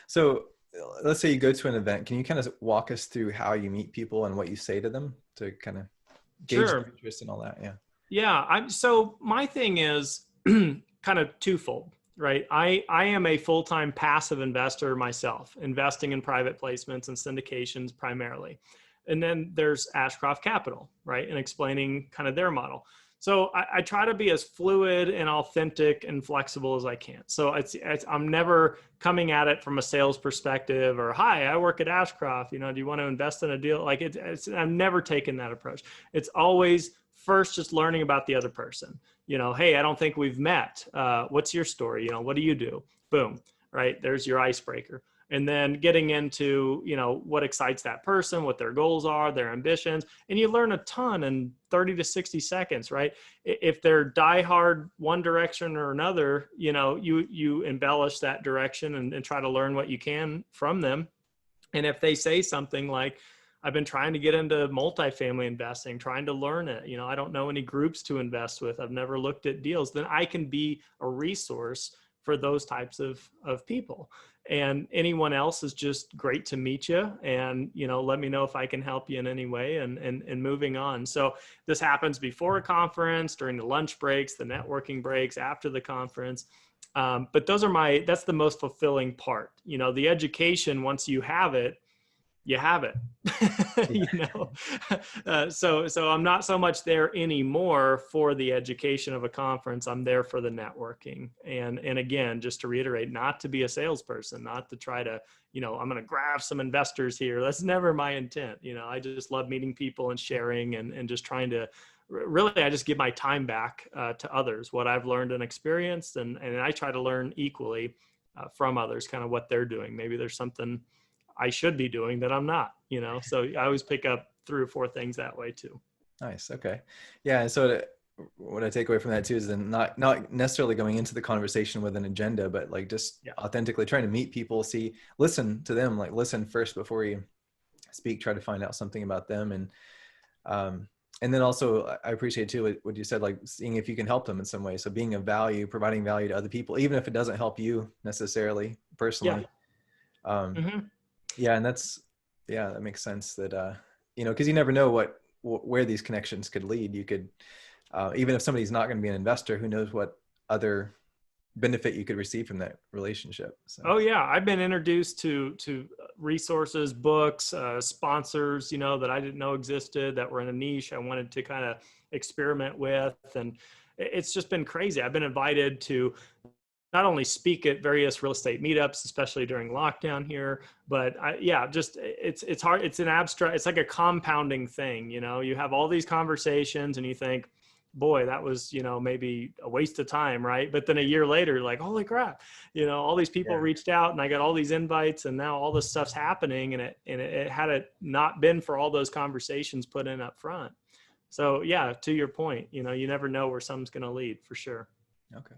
So let's say you go to an event. Can you kind of walk us through how you meet people and what you say to them to kind of gauge their Sure. interest and all that? Yeah. Yeah. So my thing is kind of twofold, right? I am a full-time passive investor myself, investing in private placements and syndications primarily. And then there's Ashcroft Capital, right? And explaining kind of their model. So I try to be as fluid and authentic and flexible as I can. So I'm never coming at it from a sales perspective or, hi, I work at Ashcroft. Do you want to invest in a deal? Like I've never taken that approach. It's always first just learning about the other person. Hey, I don't think we've met. What's your story? What do you do? Boom, right? There's your icebreaker. And then getting into, what excites that person, what their goals are, their ambitions, and you learn a ton in 30 to 60 seconds, right? If they're diehard one direction or another, you embellish that direction and try to learn what you can from them. And if they say something like, I've been trying to get into multifamily investing, trying to learn it. I don't know any groups to invest with. I've never looked at deals. Then I can be a resource for those types of people. And anyone else is just great to meet you. And, let me know if I can help you in any way and moving on. So this happens before a conference, during the lunch breaks, the networking breaks, after the conference. But that's the most fulfilling part. The education, once you have it, you have it. Yeah. So I'm not so much there anymore for the education of a conference. I'm there for the networking. And again, just to reiterate, not to be a salesperson, not to try to, I'm going to grab some investors here. That's never my intent. I just love meeting people and sharing and just trying to really, I just give my time back to others, what I've learned and experienced. And I try to learn equally from others, kind of what they're doing. Maybe there's something I should be doing that I'm not, so I always pick up 3 or 4 things that way too. Nice. Okay. Yeah. And so what I take away from that too is then not necessarily going into the conversation with an agenda, but like just authentically trying to meet people, listen to them, like listen first before you speak, try to find out something about them. And then also I appreciate too what you said, like seeing if you can help them in some way. So being of value, providing value to other people, even if it doesn't help you necessarily personally. Yeah. Um, Mm-hmm. yeah. And that makes sense that, cause you never know where these connections could lead. You could, even if somebody's not going to be an investor, who knows what other benefit you could receive from that relationship. So. Oh yeah, I've been introduced to resources, books, sponsors, that I didn't know existed, that were in a niche I wanted to kind of experiment with, and it's just been crazy. I've been invited to not only speak at various real estate meetups, especially during lockdown here, but it's hard. It's an abstract, it's like a compounding thing. You have all these conversations and you think, boy, that was, maybe a waste of time. Right. But then a year later, like, holy crap, all these people reached out and I got all these invites and now all this stuff's happening. And it had it not been for all those conversations put in up front. So yeah, to your point, you never know where someone's going to lead for sure. Okay.